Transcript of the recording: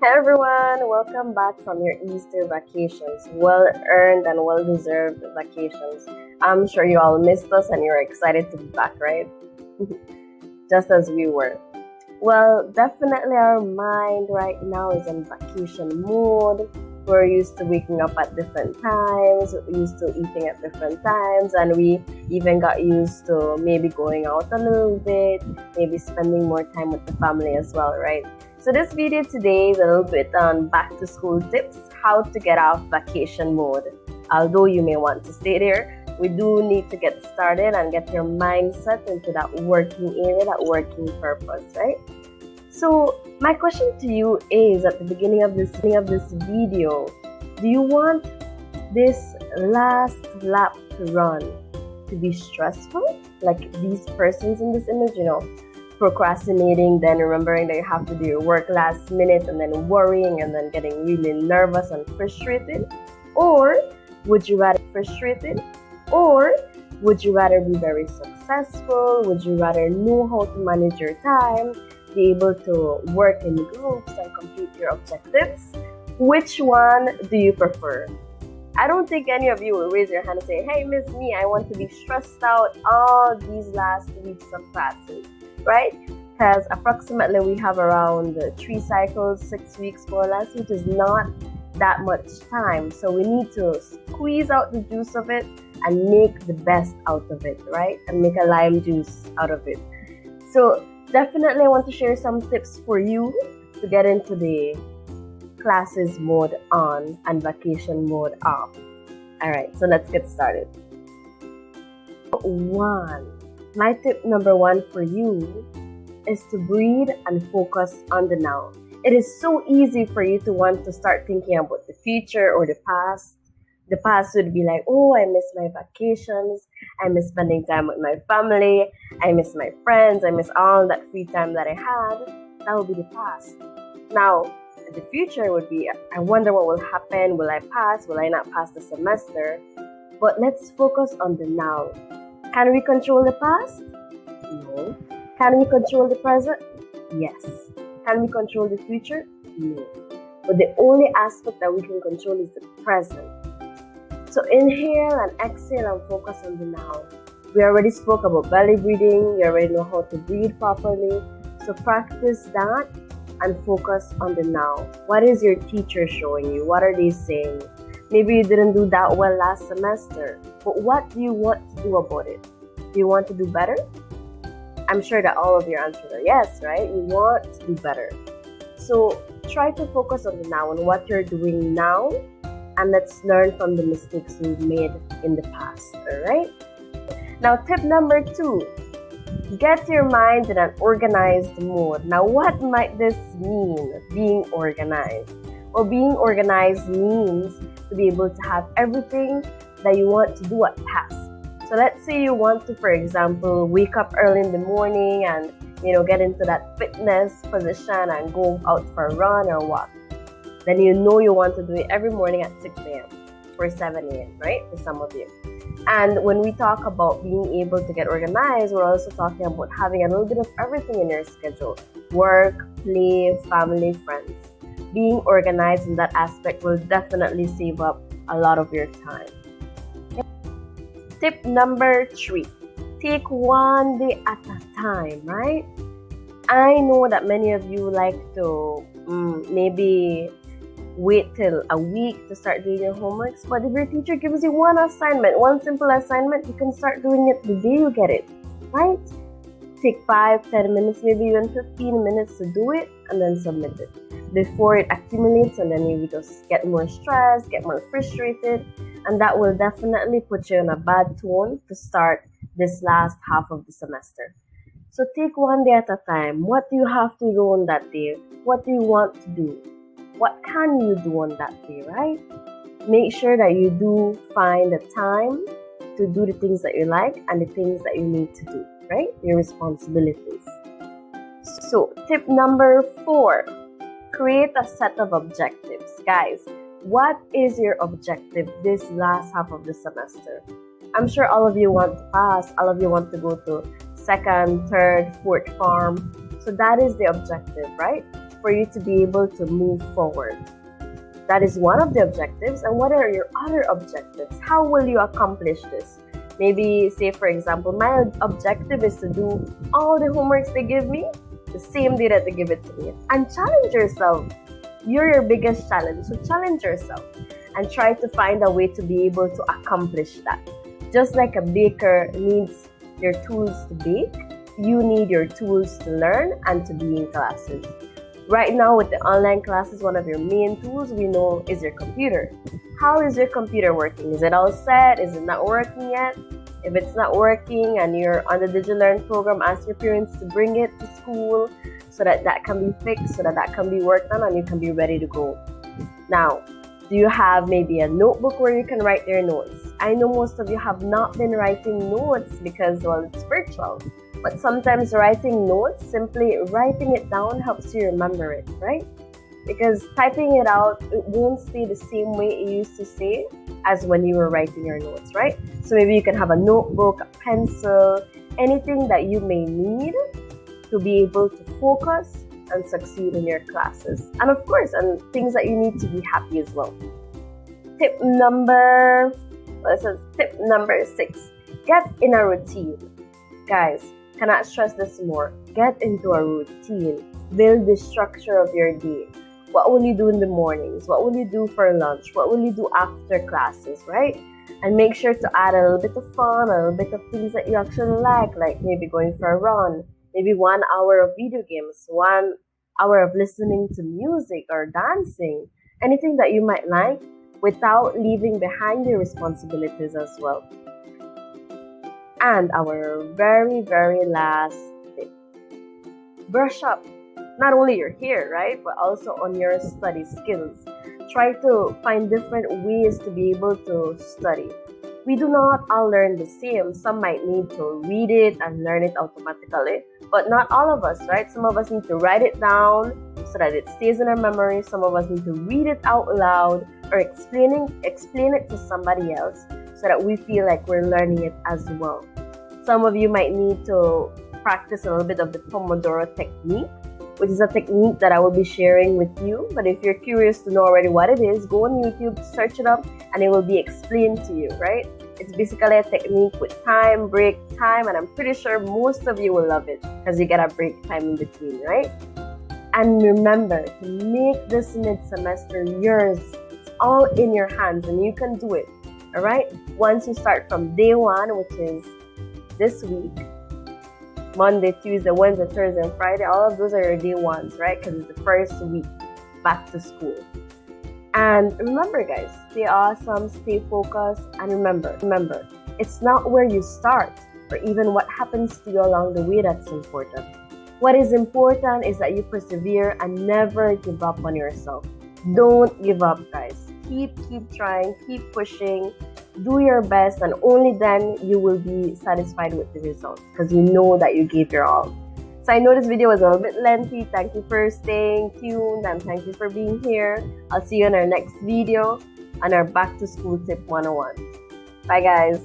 Hey everyone, welcome back from your Easter vacations. Well earned and well deserved vacations. I'm sure you all missed us and you're excited to be back, right? Just as we were. Well, definitely our mind right now is in vacation mode. We're used to waking up at different times, we're used to eating at different times, and we even got used to maybe going out a little bit, maybe spending more time with the family as well, right? So this video today is a little bit on back to school tips, how to get off vacation mode. Although you may want to stay there, we do need to get started and get your mindset into that working area, that working purpose, right? So my question to you is at the beginning of this video, do you want this last lap to run to be stressful? Like these persons in this image, procrastinating, then remembering that you have to do your work last minute and then worrying and then getting really nervous and frustrated? Or would you rather be frustrated? Or would you rather be very successful? Would you rather know how to manage your time, be able to work in groups and complete your objectives? Which one do you prefer? I don't think any of you will raise your hand and say, hey, Miss Me, I want to be stressed out all these last weeks of classes, right? Because approximately we have around 3 cycles, 6 weeks more or less, which is not that much time. So we need to squeeze out the juice of it and make the best out of it, right? And make a lime juice out of it. So definitely I want to share some tips for you to get into the classes mode on and vacation mode off. All right, so let's get started. My tip number one for you is to breathe and focus on the now. It is so easy for you to want to start thinking about the future or the past. The past would be like, oh, I miss my vacations. I miss spending time with my family. I miss my friends. I miss all that free time that I had. That would be the past. Now, the future would be, I wonder what will happen. Will I pass? Will I not pass the semester? But let's focus on the now. Can we control the past? No. Can we control the present? Yes. Can we control the future? No. But the only aspect that we can control is the present. So inhale and exhale and focus on the now. We already spoke about belly breathing. You already know how to breathe properly. So practice that and focus on the now. What is your teacher showing you? What are they saying? Maybe you didn't do that well last semester, but what do you want to do about it? Do you want to do better? I'm sure that all of your answers are yes, right? You want to do better. So try to focus on the now and what you're doing now, and let's learn from the mistakes we've made in the past, all right? Now, tip number 2. Get your mind in an organized mode. Now, what might this mean, being organized? Well, being organized means to be able to have everything that you want to do at task. So let's say you want to, for example, wake up early in the morning and, get into that fitness position and go out for a run or walk. Then you want to do it every morning at 6 a.m. or 7 a.m., right? For some of you. And when we talk about being able to get organized, we're also talking about having a little bit of everything in your schedule. Work, play, family, friends. Being organized in that aspect will definitely save up a lot of your time. Tip number 3. Take one day at a time, right? I know that many of you like to maybe wait till a week to start doing your homeworks, but if your teacher gives you one simple assignment, you can start doing it the day you get it, right? Take 5-10 minutes, maybe even 15 minutes to do it and then submit it before it accumulates, and then you just get more stressed, get more frustrated, and that will definitely put you in a bad tone to start this last half of the semester. So take one day at a time. What do you have to do on that day? What do you want to do? What can you do on that day, right? Make sure that you do find the time to do the things that you like and the things that you need to do, right? Your responsibilities. So, tip number 4, create a set of objectives. Guys, what is your objective this last half of the semester? I'm sure all of you want to pass, all of you want to go to 2nd, 3rd, 4th form. So that is the objective, right? for you to be able to move forward. That is one of the objectives. And what are your other objectives? How will you accomplish this? Maybe, say for example, my objective is to do all the homeworks they give me the same day that they give it to me. And challenge yourself. You're your biggest challenge. So challenge yourself and try to find a way to be able to accomplish that. Just like a baker needs your tools to bake, you need your tools to learn and to be in classes. Right now with the online classes, one of your main tools we know is your computer. How is your computer working? Is it all set? Is it not working yet? If it's not working and you're on the DigiLearn program, ask your parents to bring it to school so that that can be fixed, so that that can be worked on and you can be ready to go. Now, do you have maybe a notebook where you can write your notes? I know most of you have not been writing notes because, well, it's virtual. But sometimes writing notes, simply writing it down helps you remember it, right? Because typing it out, it won't stay the same way it used to stay as when you were writing your notes, right? So maybe you can have a notebook, a pencil, anything that you may need to be able to focus and succeed in your classes. And of course, and things that you need to be happy as well. Tip number 6, get in a routine. Guys, cannot stress this more. Get into a routine. Build the structure of your day. What will you do in the mornings? What will you do for lunch? What will you do after classes, right? And make sure to add a little bit of fun, a little bit of things that you actually like maybe going for a run, maybe 1 hour of video games, 1 hour of listening to music or dancing, anything that you might like without leaving behind your responsibilities as well. And our very, very last tip, brush up not only your hair, right, but also on your study skills. Try to find different ways to be able to study. We do not all learn the same. Some might need to read it and learn it automatically, but not all of us, right? Some of us need to write it down so that it stays in our memory. Some of us need to read it out loud or explain it to somebody else so that we feel like we're learning it as well. Some of you might need to practice a little bit of the Pomodoro technique, which is a technique that I will be sharing with you. But if you're curious to know already what it is, go on YouTube, search it up, and it will be explained to you, right? It's basically a technique with time, break time, and I'm pretty sure most of you will love it because you get a break time in between, right? And remember to make this mid-semester yours. It's all in your hands and you can do it, all right? Once you start from day 1, which is this week, Monday, Tuesday, Wednesday, Thursday, and Friday, all of those are your day 1s, right? Because it's the first week back to school. And remember, guys, stay awesome, stay focused, and remember, it's not where you start or even what happens to you along the way that's important. What is important is that you persevere and never give up on yourself. Don't give up, guys. Keep trying, keep pushing, do your best, and only then you will be satisfied with the results because you know that you gave your all. So I know this video was a little bit lengthy. Thank you for staying tuned and thank you for being here. I'll see you in our next video on our Back to School Tip 101. Bye, guys.